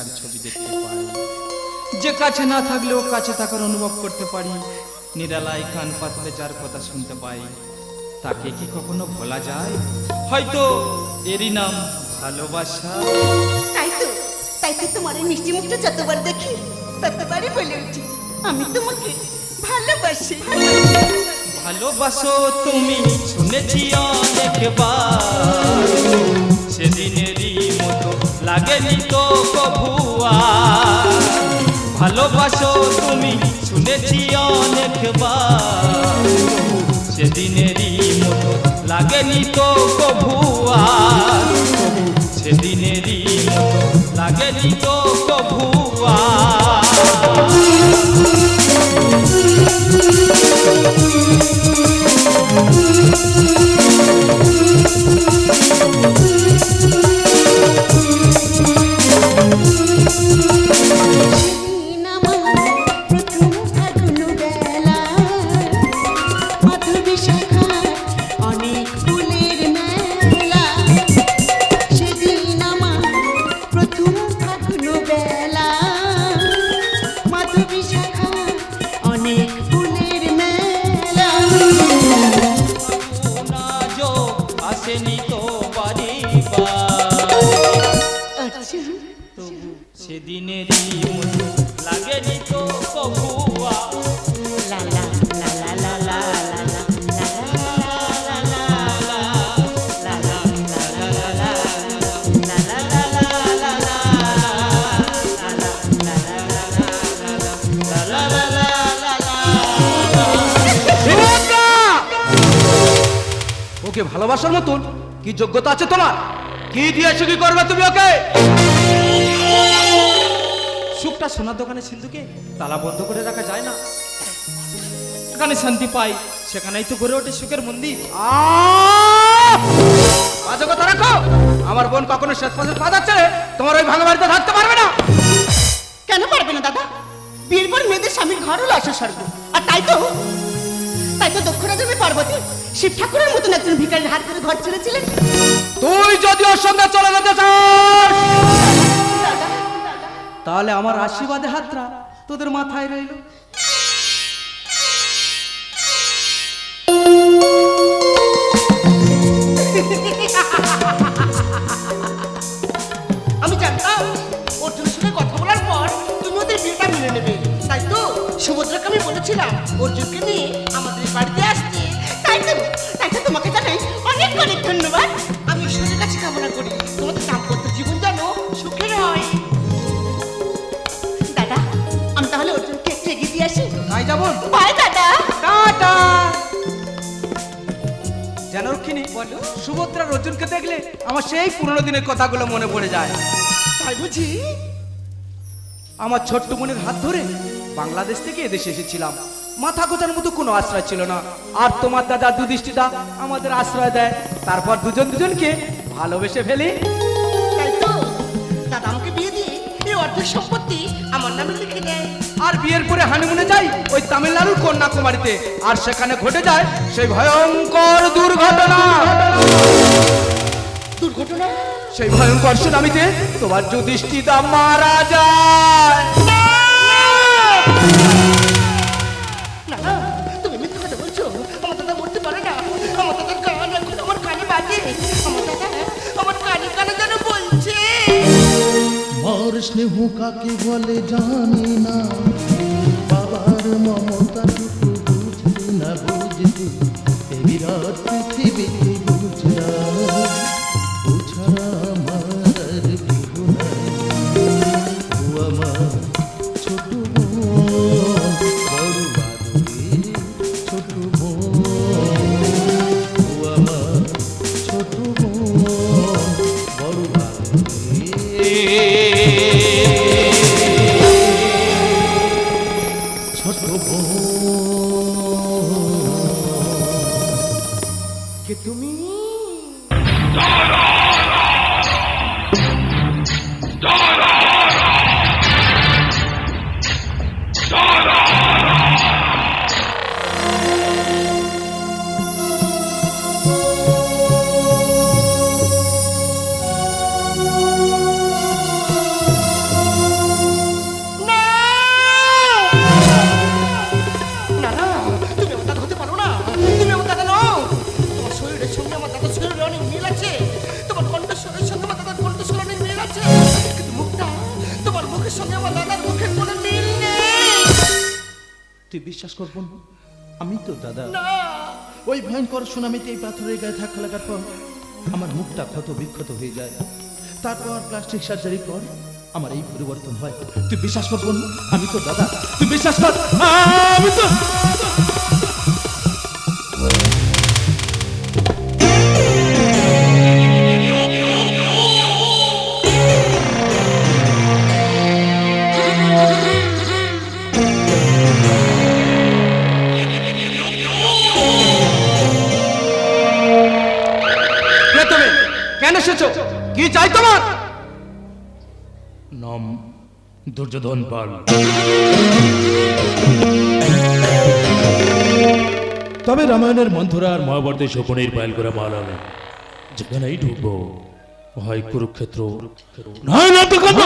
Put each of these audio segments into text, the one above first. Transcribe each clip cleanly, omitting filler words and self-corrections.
যার ছবি দেখতে পাই, যে কাছে না থাকলেও কাছে থাকার অনুভব করতে পারি, নিরালায় কান পাতলে যার কথা শুনতে পাই, তাকে কি কখনো ভোলা যায়? হয়তো এরই নাম ভালোবাসা। তাই তো তোমার এই মিষ্টি মুখটা যতবার দেখি ততবারই বলে উঠি আমি তোমাকে ভালোবাসি। ভালোবাসো তুমি শুনেছি অনেকবার, সেদিনেরই মতো লাগেনি তো কভু আর। ভালোবাসো তুমি শুনেছি অনেকবার, সেদিনেরই মতো লাগেনি তো কভু আর। সেদিনেরই মতো লাগেনি তো কভু আর। সেদিনেরই মতো লাগেনি তো কভু আর। লা লা লা লা লা লা লা ওকে ভালোবাসার মতন কি যোগ্যতা আছে তোমার? কি দিয়েছো, কি করবে তুমি ওকে? সুখটা সোনার দোকানে সিন্ধুকে তালা বন্ধ করে রাখা যায় না। এখানে শান্তি পাই, সেখানেই তো গড়ে ওঠে সুখের মন্দির। বাজে কথা রাখো। আমার বোন কখনো শেষ পর্যন্ত পা যাচ্ছে তোমার ওই ভাঙা বাড়িতে থাকতে পারবে না। কেন পারবে না দাদা? বিয়ের পর মেয়েদের স্বামীর ঘর হলো আশা স্বর্গ। আর তাই তো দক্ষরাজমে পার্বতী শিব ঠাকুরের মতন একজন ভিখারির হাত ধরে ঘর ছেড়েছিলেন। তুই যদি ওর সঙ্গে চলে যেতে চাস তাহলে আমার আশীর্বাদে হাতটা তোদের মাথায় রইল। আমি জানতাম অর্জুনের সঙ্গে কথা বলার পর তুমি ওদের বিয়েটা মেনে নেবে। তাই তো সুভদ্রাকে আমি বলেছিলাম অর্জুনকে নিয়ে আমাদের বাড়িতে আসতে। তাই তো তোমাকে জানাই অনেক অনেক ধন্যবাদ। আমি ঈশ্বরের কাছে কামনা করি তোমাদের দাম্পত্য জীবন যেন সুখের হয়। দাদা, আমি তাহলে অর্জুনকে একটু এগিয়ে দিয়ে আসি। তাই যাবো। বাই দাদা। টাটা। জানো রক্ষিণী, বলো, সুভদ্রার অর্জুনকে দেখলে আমার সেই পুরনো দিনের কথাগুলো মনে পড়ে যায়। তাই বুঝি? আমার ছোট্ট বোনের হাত ধরে বাংলাদেশ থেকে এদেশে এসেছিলাম। মাথা গোজার মতো কোনো আশ্রয় ছিল না। আর তোমার দাদা যুধিষ্ঠিরা আমাদের আশ্রয় দেয়। তারপর দুজনকে ভালোবেসে ফেলি। তাই তো দাদা আমাকে বিয়ে দিয়ে এই অর্ধেক সম্পত্তি আমার নামে লিখে দেয়। আর বিয়ের পরে হানিমুনে যাই ওই তামিলনাড়ুর কন্যাকুমারীতে। আর সেখানে ঘটে যায় সেই ভয়ঙ্কর দুর্ঘটনা। সেই ভয়ঙ্কর সুনামিতে তোমার যুধিষ্ঠিরা মারা যায়। না, তুমি মিথ্যে কথা বলছো। আমার দাদা মরতে পারে না। আমার দাদার গান এখন আমার কানে বাজে। আমার দাদা আমার কানে কানে যেন বলছে, মার স্নেহ কাকে বলে জানি না, বাবার মমতাটুকু বুঝতে না বুঝতে এ বিরাট পৃথিবীতে বুঝলাম বুঝারা আমার আর কেহ নাই। ও আমার ছোট বোন, বড় আদরের ছোট বোন। ও আমার ছোট বোন, বড় আদরের ছোট বোন। কে তুমি? বিশ্বাস করবো না? আমি তো দাদা ওই ভয়ঙ্কর সুনামিতে এই পাথরের গায়ে ধাক্কা লাগার পর আমার মুখটা ক্ষত বিক্ষত হয়ে যায়। তারপর প্লাস্টিক সার্জারির পর আমার এই পরিবর্তন হয়। তুই বিশ্বাস করবো না? আমি তো দাদা, তুই বিশ্বাস কর, আমি তো কে তুমি? কেন এসেছো? কি চাই তোমার? নাম দুর্যোধন পাল। তবে রামায়ণের মন্থরা আর মহাভারতের শকুনের পায়েল করে মালানো যেখানেই ঢুকবো হয় কুরুক্ষেত্র নয় নর্তকাণ্ড।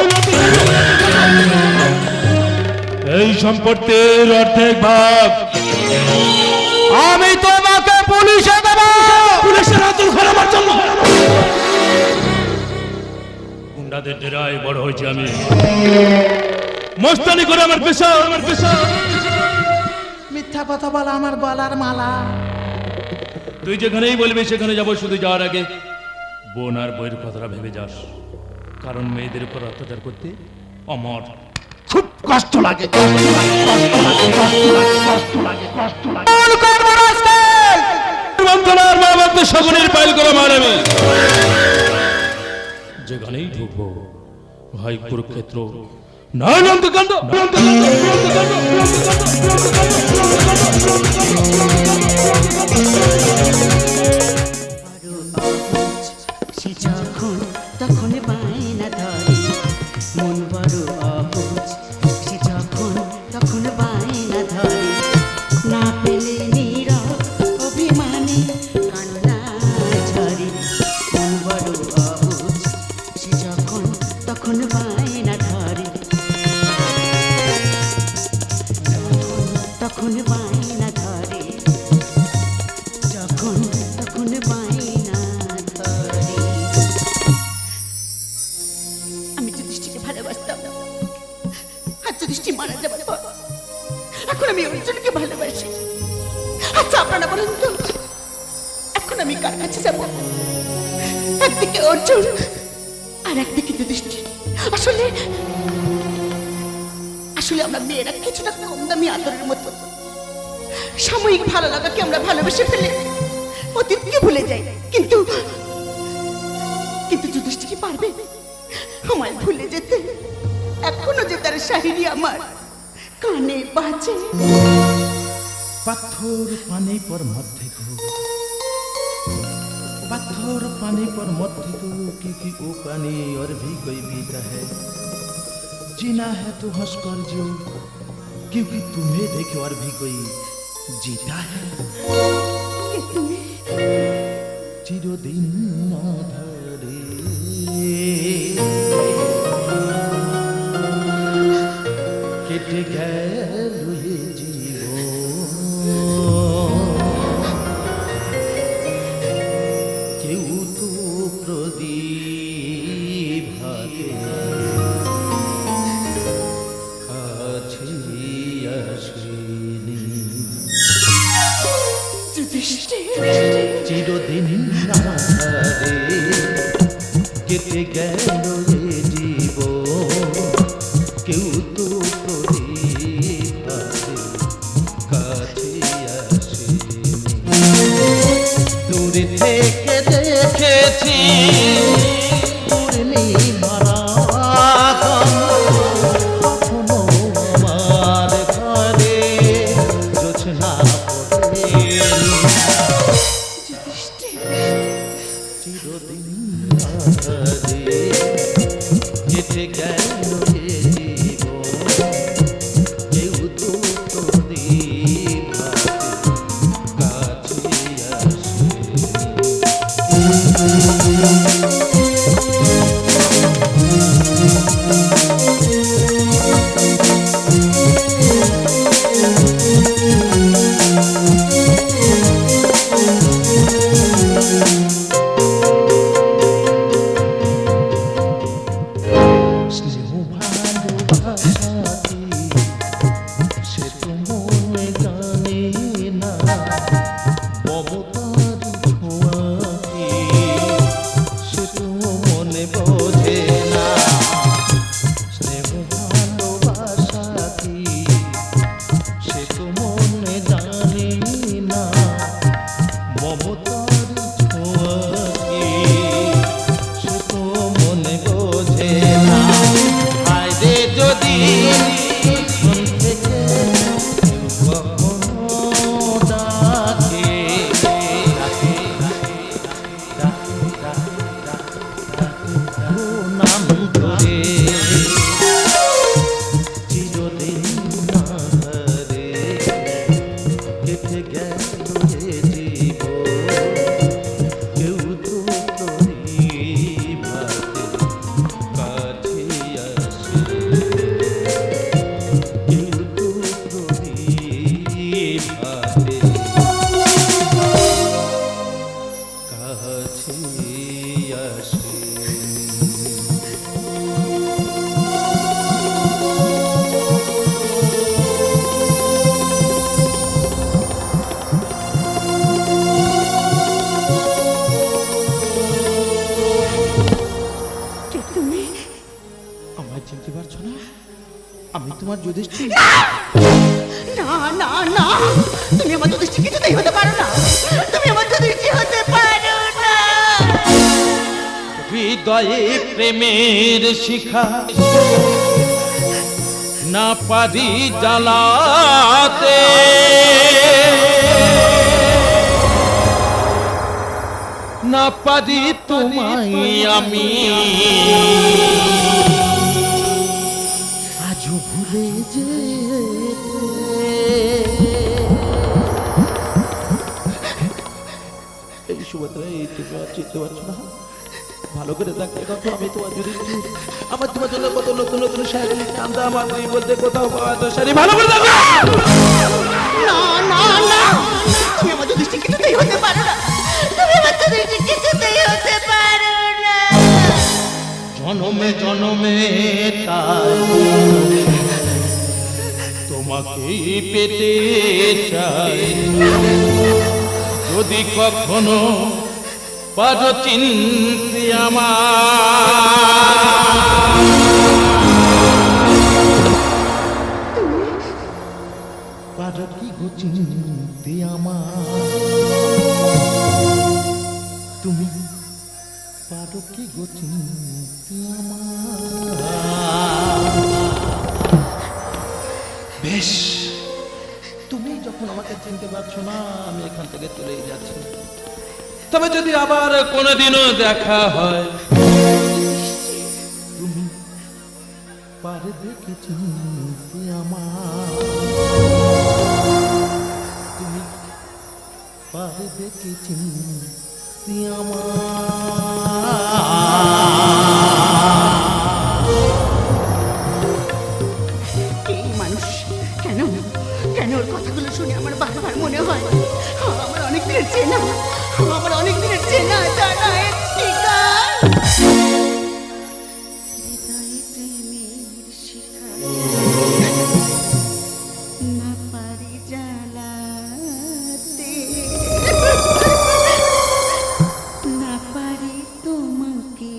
এই সম্পত্তির অর্ধেক ভাগ আমি তোমাকে পুলিশে দেব। পুলিশের হাত ধরে আমার জন্য গুন্ডাদের ডেরায় বড় হয়েছে আমি। মস্তানি করে আমার পেশা, আমার পেশা। মিথ্যা কথা বলা আমার গলার মালা। তুই যেখানেই বলবি সেখানে যাবো, শুধু যাওয়ার আগে বোন আর বইয়ের কথাটা ভেবে যাস, কারণ মেয়েদের উপর অত্যাচার করতে আমার খুব কষ্ট লাগে। শকুনের পাইল করে মারাবে যেখানেই ঢুকবো ভাই কুরুক্ষেত্র নয় নন্দকাণ্ড। সে যখন তখন বায়না ধরে, মন বড় অবুঝ। সে যখন তখন বায়না ধরে, না পেলে নীরব অভিমানে কান্না ঝরে। মন বড় অবুঝ। সে যখন তখন বায়না ধরে, তখন বায়না ধরে, যখন তখন বায়না ধরে। আমি যুধিষ্ঠিরকে ভালোবাসতাম, আর যুধিষ্ঠির মারা যাবার পর এখন আমি অর্জুনকে ভালোবাসি। আচ্ছা আপনারা বলুন তো, এখন আমি কার কাছে যাব? একদিকে অর্জুন আর একদিকে যুধিষ্ঠির। আসলে আসলে আমরা মেয়েরা কিছুটা কম দামি আদরের মতো। সাময়িক ভালো লাগাকে আমরা ভালোবেসে ফেলে অতীতকে ভুলে যাই, কিন্তু কিন্তু যুধিষ্ঠির কি পারবে আমায় ভুলে যেতে? এখনো যে তার শাহিরি আমার কানে বাজে। পাথর পানি পর মধ্যে গো, पत्थर पानी पर मत भिगो क्योंकि वो पानी और भी कोई पीता है। जीना है तो हंस कर जो क्योंकि तुम्हें देखे और भी कोई जीता है। चिरदिन ना धरे केटे गेल ये চিরদিন না ধরে কেটে গেল এ জীবন কেউ তো প্রদীপ কাছে আসেনি। দূরে থেকে দেখেছি পূর্ণিমারা কখনো আমার ঘরে জোছনা চিরদিন কেটে গেল এ জীবন কেউ তো প্রদীপ কাছে কাছে আসে। কে তুমি? আমায় চিনতে পারছো না? আমি তোমার যুধিষ্ঠির। না না না, তুমি আমার যুধিষ্ঠির কিছুতেই হতে পারো না। তুমি আমার যুধিষ্ঠির হতে পারো না। হৃদয়ে প্রেমের শিখা না পারি জ্বালাতে, না পারি তোমায় আমি আজও ভুলে যে এই সুভদ্রা, এই তুমি আর চিনতে পারছো না? ভালো করে দেখতে দেখো, আমি তোমার যুধিষ্ঠির। আমার তোমার জন্য কত নতুন নতুন শাড়ি আনতে, আমার এই বলতে কোথাও পাওয়া তো শাড়ি। ভালো করে দেখো। না না না, তুমি আমার যুধিষ্ঠির কিছুতেই হতে পারো না। তুমি আমার যুধিষ্ঠির কিছুতেই হতে পারো না। জনমে জনমে তাই তোমাকেই পেতে চাই, যদি কখনো পারো চিনতে আমার। পারো কি গো চিনতে আমার? তুমি পারো কি গো চিনতে আমার? বেশ, তুমি যখন আমাকে চিনতে পারছো না, আমি এখান থেকে চলেই যাচ্ছি। তবে যদি আবার কোনোদিনও দেখা হয়, তুমি পারবে কি চিনতে আমার? তুমি পারবে কি চিনতে আমার? এই মানুষ কেন কেন ওর কথাগুলো শুনে আমার বারবার মনে হয় আমার অনেক দিনের চেনা, আমার অনেক দিনের চেনা জানা এক ঠিকার। হৃদয়ে প্রেমের শিখা না পারি জ্বালাতে, না পারি তোমাকে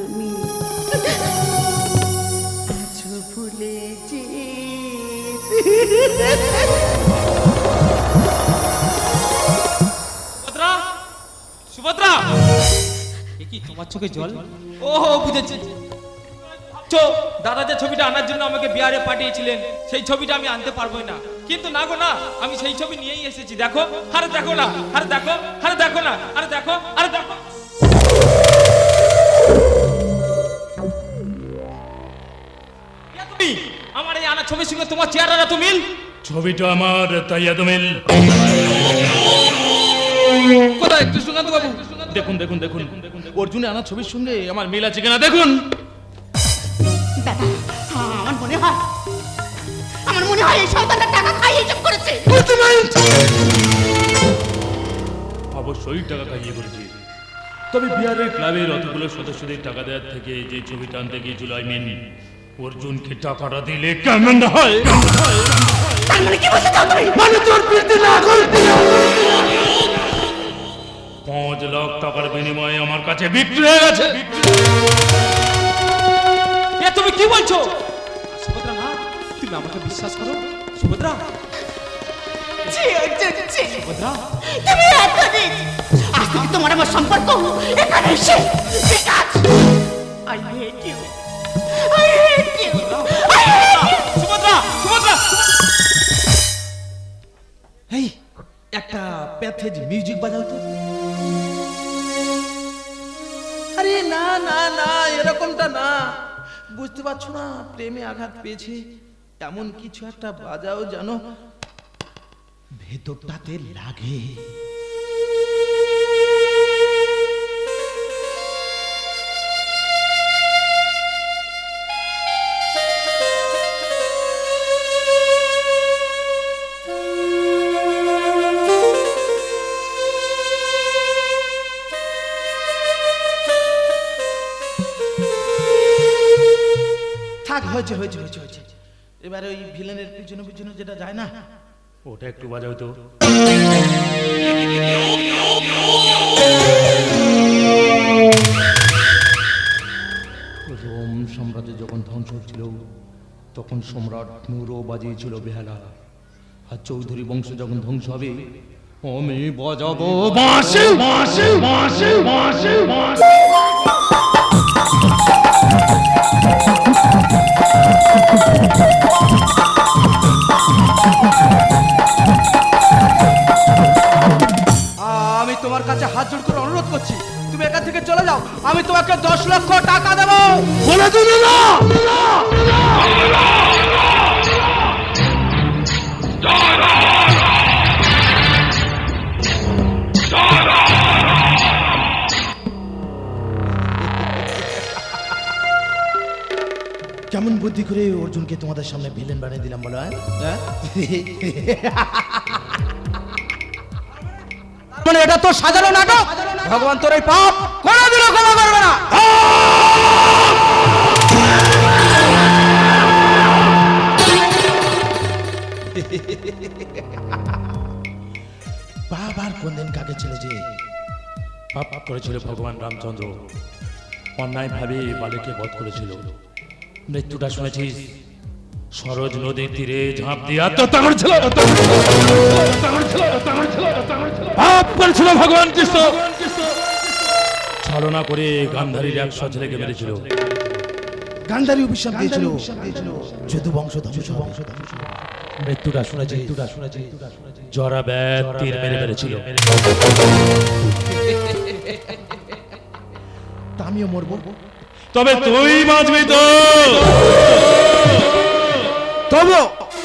আমি আজও ভুলে যেতে। সুভদ্রা, সুভদ্রা, এ কি তোমার চোখে জল? ও বুঝেছি, দাদা যে ছবিটা আনার জন্য আমাকে বিহারে পাঠিয়েছিলেন, সেই ছবিটা আমি আনতে পারবো না। কিন্তু না গো না, আমি সেই ছবি নিয়েই এসেছি। দেখো, আরে দেখো না, আরে দেখো, আরে দেখো না, আরে দেখো, আরে দেখো। কে তুমি? আমার এই আনা ছবির সঙ্গে তোমার চেহারার এত মিল? ছবিটা আমার, তাই এত মিল। কোথায় কৃষ্ণকান্ত বাবু? দেখুন দেখুন দেখুন, অর্জুনে আনা ছবির সঙ্গে আমার মিল আছে কিনা দেখুন। দাদা, আমার মনে হয় এই শয়তানটা টাকা খাইয়ে হিসাব করেছে। অবশ্যই টাকা খাইয়ে করেছি। তবে বিহারের ক্লাবের অতগুলো সদস্যদের টাকা দেওয়ার থেকে যে ছবিটা আনতে গিয়েছিল, অর্জুনকে টাকাটা দিলে কেমন হয়? তার মানে কি বলতে চাও তুমি? মানে তোর প্রীতি না করতে 5 লাখ টাকার বিনিময়ে আমার কাছে বিক্রি হয়ে গেছে। এ তুমি কি বলছো? সুভদ্রা না, তুমি আমাকে বিশ্বাস করো সুভদ্রা। ছি, অর্জুন, ছি। সুভদ্রা, তুমি এত নিচ। আজ থেকে তোমার আমার সম্পর্ক এখানে শেষ। ঠিক আছে? I hate you. I hate you. I hate you. Subhadra, Subhadra. এই একটা প্যাথেজ মিউজিক বাজাও তো। আরে না না না, এরকমটা না। বুঝতে পারছো না, প্রেমে আঘাত পেয়েছি। এমন কিছু একটা বাজাও যেন ভেতরটাতে লাগে। থাক হয়েছে হয়েছে হয়েছে হয়েছে। এবারে ওই ভিলেনের পিছনে পিছনে যেটা যায় না, ওটা একটু বাজাও তো। রোম সাম্রাজ্য যখন ধ্বংস হচ্ছিল তখন সম্রাট নুরও বাজিয়েছিল বেহালা, আর চৌধুরী বংশ যখন ধ্বংস হবে আমি বাজাবো বাঁশি বাঁশি বাঁশি বাঁশি বাঁশি। আমি তোমার কাছে হাত জোড় করে অনুরোধ করছি, তুমি এখান থেকে চলে যাও। আমি তোমাকে 10 লক্ষ টাকা দেবো। বলে দিল না। কেমন বুদ্ধি করে অর্জুনকে তোমাদের সামনে ভিলেন বানিয়ে দিলাম বলো? হ্যাঁ মানে এটা তো সাজানো নাটক। ভগবান তোর এই পাপ কোনোদিনও ক্ষমা করবে না। বাবার কোন দিন কাকে ছেলে যে পাপ করেছিল ভগবান রামচন্দ্র, অন্যায় ভাবে বালিকে বধ করেছিল। মৃত্যুটা শুনেছিস? সরোজ নদীর তীরে ঝাঁপ দিয়ে আত্মহত্যা করেছিল। পাপ করেছিল ভগবান কৃষ্ণ, ছলনা করে গান্ধারীর 100 ছেলেকে মেরেছিল। গান্ধারী অভিশাপ দিয়েছিল যদু বংশ ধ্বংস। মৃত্যুটা শুনেছি, জরা ব্যাগ তীর মেরে মেরেছিল। তা আমিও মরবো। তবে তুই বাঁচবি তো।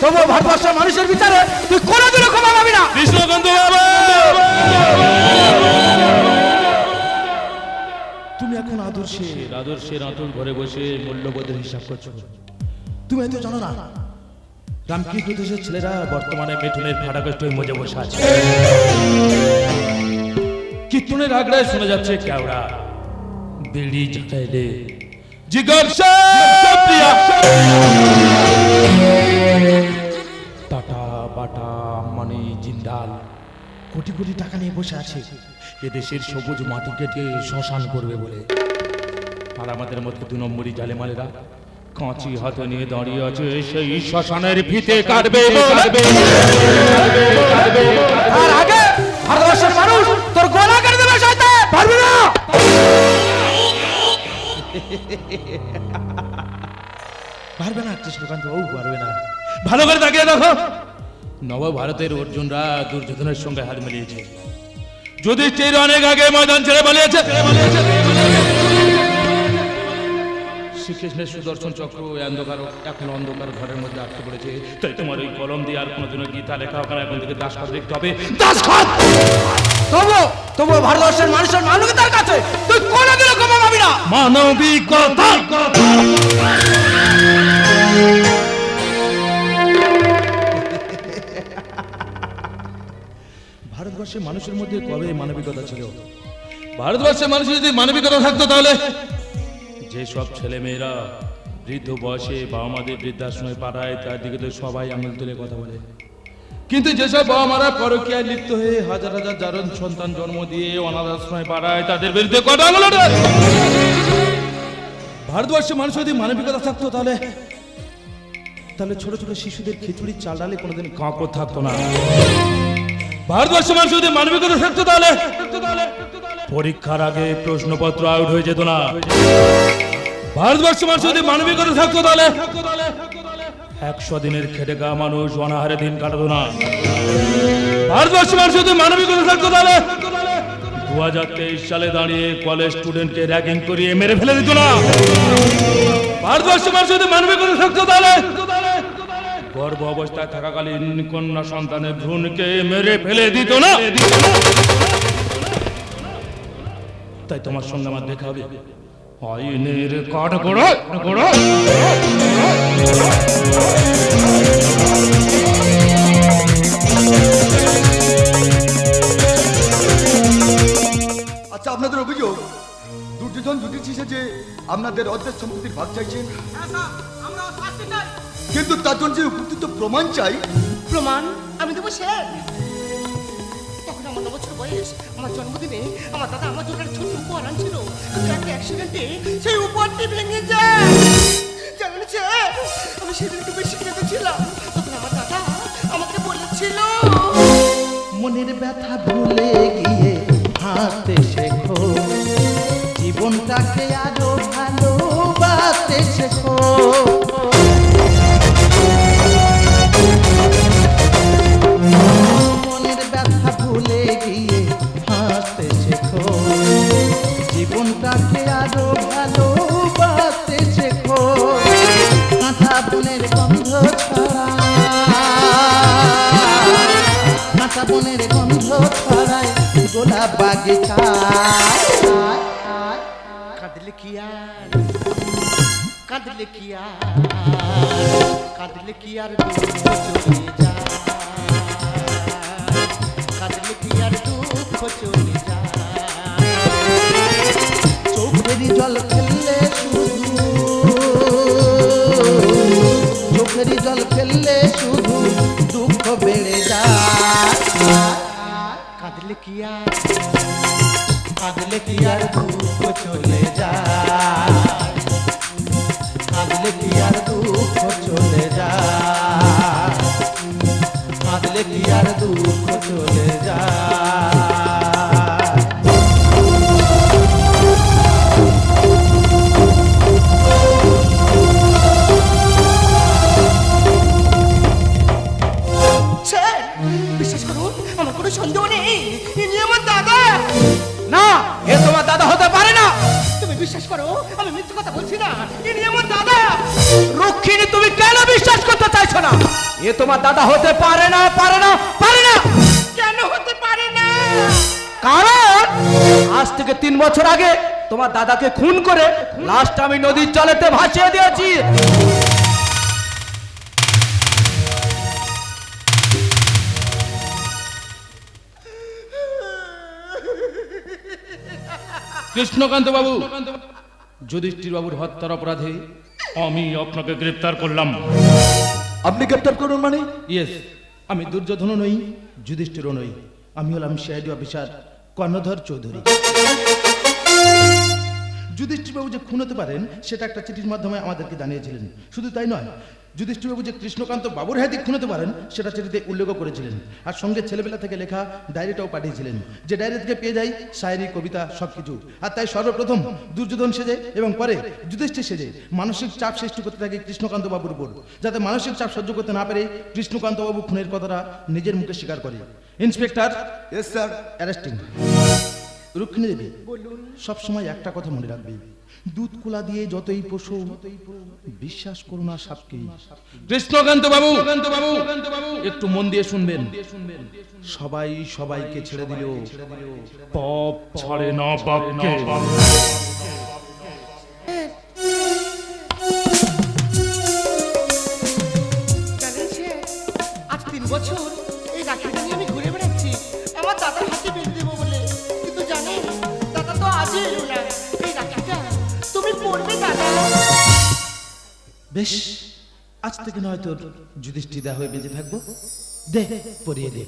তবু ভারতবর্ষের মানুষের বিচারে তুই কোনোদিনও ক্ষমা পাবি না। কৃষ্ণকান্ত বাবা, তুমি এখন আদর্শের আতুল ঘরে বসে মূল্যবোধের হিসাব করছো। তুমি হয়তো জানো না, রামকৃষ্ণ দেশের ছেলেরা বর্তমানে মিঠুনের ফাটাকষ্টই মজে বসে আছে। কীর্তনের আগ্রায় শোনা যাচ্ছে কেওড়া বিড়ি ঝাঁটাইলে জিজ্ঞাসা প্রিয়া টাটা বাটা মানে জিন্দাল কোটি কোটি টাকা নিয়ে বসে আছে এদেশের সবুজ মাটি কেটে শ্মশান করবে বলে। আর আমাদের মধ্যে 2 নম্বরই জালেমালেরা কাঁচি হাতে নিয়ে দাঁড়িয়ে আছে সেই শ্মশানের ফিতে কাটবে। আর আগে ভারতবর্ষের মানুষ তোর গলা কেটে দেবে। শয়তান পারবি না। পারবে না কৃষ্ণকান্ত বাবু, পারবে না। ভালো করে তাকিয়ে দেখো, নবভারতের অর্জুনরা দুর্যোধনের সঙ্গে হাত মিলিয়েছে। যুধিষ্ঠির অনেক আগে ময়দান ছেড়ে পালিয়েছে। শ্রীকৃষ্ণের সুদর্শন চক্র এখন অন্ধকার ঘরের মধ্যে আটকে পড়েছে। তাই তোমার ওই কলম দিয়ে আর কোনোদিনও গীতা লেখা হবে না। এখন থেকে দাসখাত লিখতে হবে, দাসখাত। তবু ভারতবর্ষের মানুষের মানবিকতার কাছে তুই কোনোদিনও ক্ষমা পাবি না। মানবিকতা। ভারতবর্ষের মানুষের মধ্যে কবে মানবিকতা ছিল? ভারতবর্ষের মানুষের যদি মানবিকতা থাকতো তাহলে যে সব ছেলে মেয়েরা বৃদ্ধ বয়সে বাবা মাদের বৃদ্ধাশ্রমে পাঠায় তার দিকে তো সবাই আঙুল তুলে কথা বলে। কিন্তু যেসব বাবা মারা পরকীয়ায় লিপ্ত হয়ে হাজার হাজার জারণ সন্তান জন্ম দিয়ে অনাথ আশ্রমে পাঠায় তাদের বিরুদ্ধে কটা আঙুল ওঠে। ভারতবর্ষের মানুষ যদি মানবিকতা থাকতো তাহলে ছোট ছোট শিশুদের খিচুড়ি চাল ডালে কোনোদিন কাঁকড় থাকতো না। ভারতবর্ষের মানুষ যদি মানবিকতা থাকতো তাহলে পরীক্ষার আগে প্রশ্নপত্র আউট হয়ে যেত না। ভারতবর্ষের মানুষ যদি মানবিকতা থাকতো তাহলে 100 দিনের খেটে খাওয়া মানুষ অনাহারে দিন কাটাতো না। ভারতবর্ষের মানুষ যদি মানবিকতা থাকতো তাহলে 2023 সালে দাঁড়িয়ে কলেজ স্টুডেন্টকে র্যাগিং করিয়ে মেরে ফেলে দিত না। ভারতবর্ষের মানুষ যদি মানবিকতা থাকতো তাহলে গর্ভ অবস্থায় থাকাকালীন কন্যা সন্তানের ভ্রূণকে মেরে ফেলে দিত না। তাই তোমার সঙ্গে আমার দেখা হবে আইনের কাঠগড়া। আচ্ছা, আপনাদের অভিযোগ দুর্যোধন যুধিষ্ঠির যে আপনাদের অর্ধেক সম্পত্তির ভাগ চাইছেন। করতে চাই। কিন্তু তার জন্য যে উপযুক্ত প্রমাণ চাই। প্রমাণ আমি দেবো স্যার। তখন আমার 9 বছর বয়স, আমার জন্মদিনে আমার দাদা আমার জন্য একটা ছোট্ট উপহার আনছিল, কিন্তু একটা অ্যাক্সিডেন্টে সেই উপহারটি ভেঙে যায়। জানেন স্যার, আমি সেদিন একটু বেশি কেঁদেছিলাম। তখন আমার দাদা আমাকে বলেছিল, মনের ব্যথা ভুলে গিয়ে হাসতে শেখো, জীবনটাকে আরো ভালোবাসতে শেখো। মনের ব্যথা ভুলে গিয়ে হাসতে শেখো, জীবনটাকে আরো ভালোবাসতে শেখো। কাঁথা বনের গন্ধ ছড়া, কাঁচা বনের গন্ধ ছড়ায় গোলাপ বাগিচায়। কাঁদলে কি আর, কাঁদলে কি আর, কাঁদলে কি আর দুঃখ চলে যায়, কাঁদলে কি আর দুঃখ চলে যায়। চোখেরই জল ফেললে শুধু, চোখেরই জল ফেললে শুধু দুঃখ বেড়ে যায়। কাঁদলে কি আর, কাঁদলে কি আর দুঃখ চলে যায়, কাঁদলে কি আর দুঃখ চলে যায়, কাঁদলে কি আর দুঃখ চলে যায়। স্যার বিশ্বাস করুন, আমার কোনো সন্দেহ নেই, ইনি আমার দাদা। না, এ তোমার দাদা হতে পারে না। তুমি বিশ্বাস করো, আমি মিথ্যে কথা বলছি না, ইনি আমার দাদা। রক্ষিণী, তুমি কেন বিশ্বাস করতে চাইছো না? এ তোমার দাদা হতে পারে না, পারে না, পারে না। কেন হতে পারে না? কারণ আজ থেকে 3 বছর আগে তোমার দাদাকে খুন করে লাশটা আমি নদীর জলেতে ভাসিয়ে দিয়েছি। কৃষ্ণকান্ত বাবু, যুধিষ্ঠির বাবুর হত্যার অপরাধে আমি আপনাকে গ্রেপ্তার করলাম। আপনি গ্রেপ্তার করুন মানে? ইয়েস, আমি দুর্যোধনও নই, যুধিষ্ঠিরও নই, আমি হলাম সিআইডি অফিসার কর্ণধর চৌধুরী। যুধিষ্ঠিরবাবু যে খুন হতে পারেন সেটা একটা চিঠির মাধ্যমে আমাদেরকে জানিয়েছিলেন। শুধু তাই নয়, যুধিষ্ঠিরবাবু যে কৃষ্ণকান্ত বাবুর হাতে খুন হতে পারেন সেটা চিঠিতে উল্লেখ করেছিলেন, আর সঙ্গে ছেলেবেলা থেকে লেখা ডায়েরিটাও পাঠিয়েছিলেন, যে ডায়েরি থেকে পেয়ে যায় শায়েরি, কবিতা সবকিছু। আর তাই সর্বপ্রথম দুর্যোধন সেজে এবং পরে যুধিষ্ঠির সেজে মানসিক চাপ সৃষ্টি করতে থাকে কৃষ্ণকান্ত বাবুর উপর, যাতে মানসিক চাপ সহ্য করতে না পেরে কৃষ্ণকান্ত বাবু খুনের কথাটা নিজের মুখে স্বীকার করে। Inspector yes sir. Arresting. Rukmini Devi, সবসময় একটা কথা মনে রাখবে, দুধ কোলা দিয়ে যতই পশু, বিশ্বাস করো না সাপকে। কৃষ্ণকান্ত বাবু, একটু মন দিয়ে শুনবেন, সবাই সবাইকে ছেড়ে দিলেও পাপ ছাড়ে না বাপকে। জানেন স্যার, আজ 3 বছর এই রাখিটা নিয়ে আমি ঘুরে বেড়াচ্ছি আমার দাদার হাতে বেঁধে দেবো বলে, কিন্তু জানেন দাদা তো আজই এলো না। এই রাখিটা তুমি পড়বে দাদা। বেশ, আজ থেকে নয় তোর যুধিষ্ঠির হয়ে বেঁচে থাকবো। দে, পরিয়ে দে।